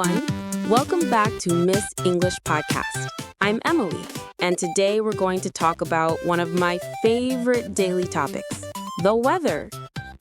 everyone. Welcome back to Miss English Podcast. I'm Emily, and today we're going to talk about one of my favorite daily topics, the weather.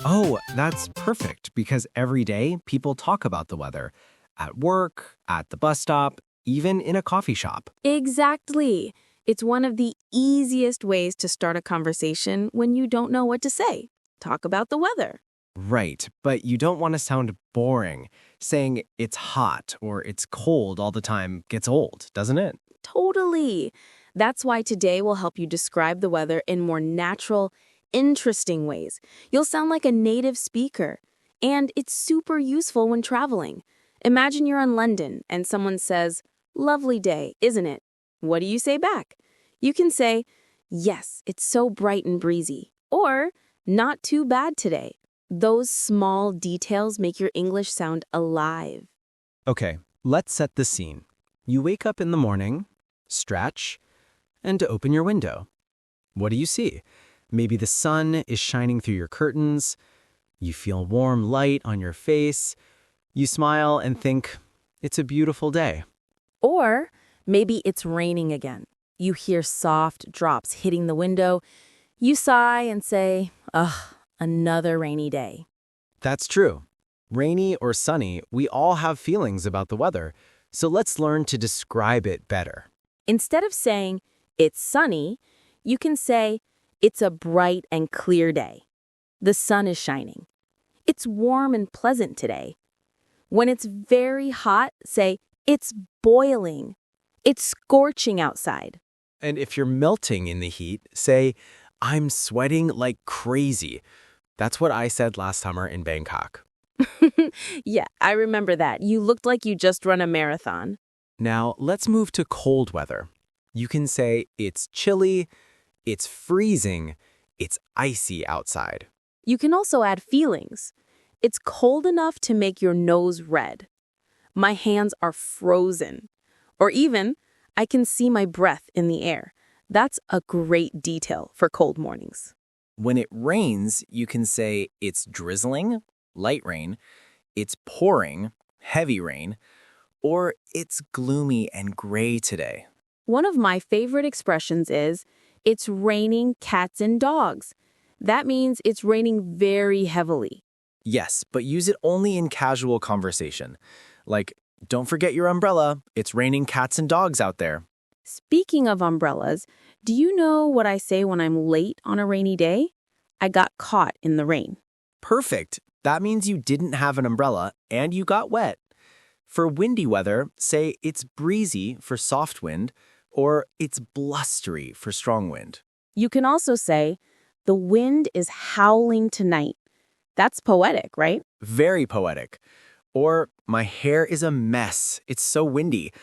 Oh, that's perfect because every day people talk about the weather at work, at the bus stop, even in a coffee shop. Exactly. It's one of the easiest ways to start a conversation when you don't know what to say. Talk about the weather. Right, but you don't want to sound boring. Saying it's hot or it's cold all the time gets old, doesn't it? Totally. That's why today we'll help you describe the weather in more natural, interesting ways. You'll sound like a native speaker. And it's super useful when traveling. Imagine you're in London and someone says, "Lovely day, isn't it?" What do you say back? You can say, "Yes, it's so bright and breezy." Or, "Not too bad today." Those small details make your English sound alive. Okay, let's set the scene. You wake up in the morning, stretch, and open your window. What do you see? Maybe the sun is shining through your curtains. You feel warm light on your face. You smile and think, it's a beautiful day. Or maybe it's raining again. You hear soft drops hitting the window. You sigh and say, "Ugh, another rainy day." That's true. Rainy or sunny, we all have feelings about the weather, so let's learn to describe it better. Instead of saying, "It's sunny," you can say, "It's a bright and clear day." The sun is shining. It's warm and pleasant today. When it's very hot, say, "It's boiling." It's scorching outside. And if you're melting in the heat, say, I'm sweating like crazy. That's what I said last summer in Bangkok. Yeah, I remember that. You looked like you just run a marathon. Now, let's move to cold weather. You can say it's chilly, it's freezing, it's icy outside. You can also add feelings. It's cold enough to make your nose red. My hands are frozen. Or even, I can see my breath in the air. That's a great detail for cold mornings. When it rains, you can say it's drizzling, light rain, it's pouring, heavy rain, or it's gloomy and gray today. One of my favorite expressions is, "It's raining cats and dogs." That means it's raining very heavily. Yes, but use it only in casual conversation. Like, don't forget your umbrella, it's raining cats and dogs out there. Speaking of umbrellas, do you know what I say when I'm late on a rainy day? I got caught in the rain. Perfect. That means you didn't have an umbrella and you got wet. For windy weather, say it's breezy for soft wind or it's blustery for strong wind. You can also say, "The wind is howling tonight." That's poetic, right? Very poetic. Or, my hair is a mess. It's so windy.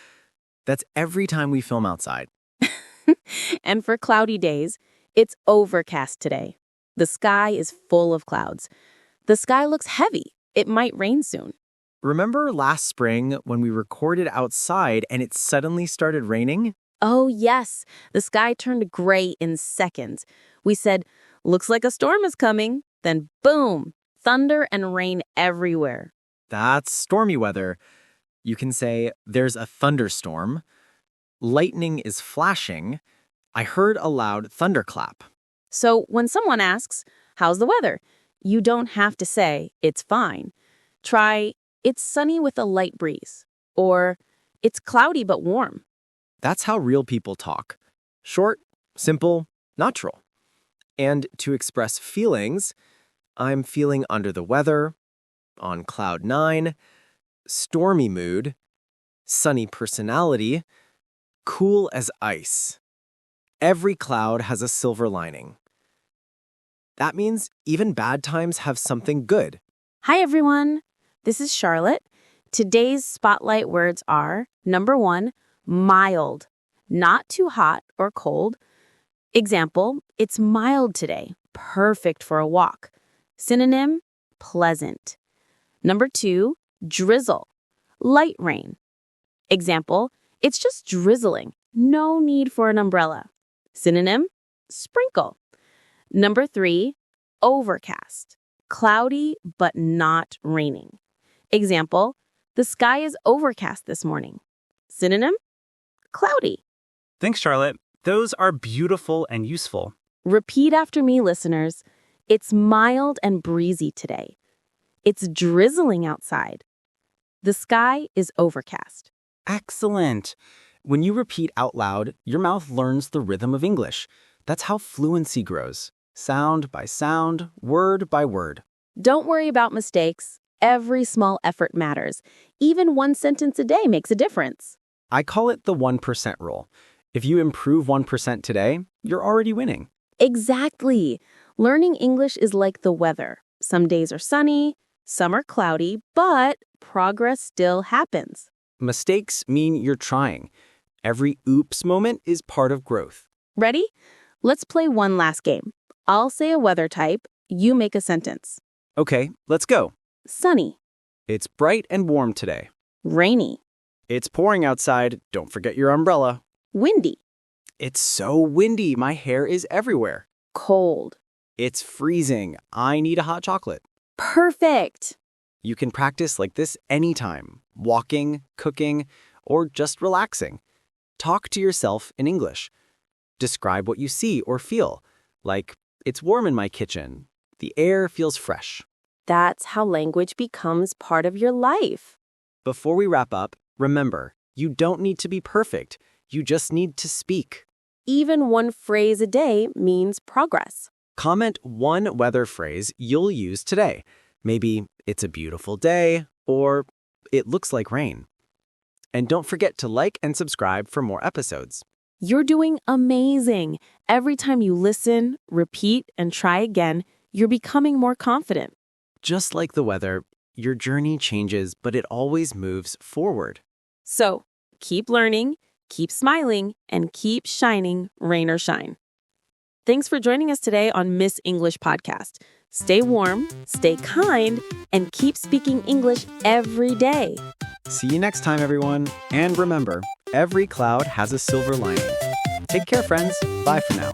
That's every time we film outside. And for cloudy days, it's overcast today. The sky is full of clouds. The sky looks heavy. It might rain soon. Remember last spring when we recorded outside and it suddenly started raining? Oh, yes. The sky turned gray in seconds. We said, "Looks like a storm is coming." Then boom, thunder and rain everywhere. That's stormy weather. You can say, there's a thunderstorm. Lightning is flashing. I heard a loud thunderclap. So when someone asks, "How's the weather?" you don't have to say, "It's fine." Try, "It's sunny with a light breeze." Or, "It's cloudy but warm." That's how real people talk. Short, simple, natural. And to express feelings, I'm feeling under the weather, on cloud nine, stormy mood, sunny personality, cool as ice. Every cloud has a silver lining. That means even bad times have something good. Hi, everyone. This is Charlotte. Today's spotlight words are, number 1, mild. Not too hot or cold. Example, "It's mild today." Perfect for a walk. Synonym, pleasant. Number 2, drizzle. Light rain. Example, "It's just drizzling." No need for an umbrella. Synonym, sprinkle. Number 3, overcast. Cloudy but not raining. Example, The sky is overcast this morning. Synonym: cloudy. Thanks, Charlotte. Those are beautiful and useful. Repeat after me, listeners. It's mild and breezy today. It's drizzling outside. The sky is overcast. Excellent. When you repeat out loud, your mouth learns the rhythm of English. That's how fluency grows. Sound by sound, word by word. Don't worry about mistakes. Every small effort matters. Even one sentence a day makes a difference. I call it the 1% rule. If you improve 1% today, you're already winning. Exactly. Learning English is like the weather. Some days are sunny, some are cloudy, but progress still happens. Mistakes mean you're trying. Every oops moment is part of growth. Ready? Let's play one last game. I'll say a weather type, you make a sentence. Okay, let's go. Sunny, It's bright and warm today. rainy, It's pouring outside. Don't forget your umbrella. windy, It's so windy. My hair is everywhere. cold. It's freezing. I need a hot chocolate. Perfect. You can practice like this anytime, walking, cooking, or just relaxing. Talk to yourself in English. Describe what you see or feel, like, it's warm in my kitchen. The air feels fresh. That's how language becomes part of your life. Before we wrap up, remember, you don't need to be perfect. You just need to speak. Even one phrase a day means progress. Comment one weather phrase you'll use today. Maybe, it's a beautiful day, or it looks like rain. And don't forget to like and subscribe for more episodes. You're doing amazing. Every time you listen, repeat, and try again, you're becoming more confident. Just like the weather, your journey changes, but it always moves forward. So, keep learning, keep smiling, and keep shining, rain or shine. Thanks for joining us today on Miss English Podcast. Stay warm, stay kind, and keep speaking English every day. See you next time, everyone. And remember, every cloud has a silver lining. Take care, friends. Bye for now.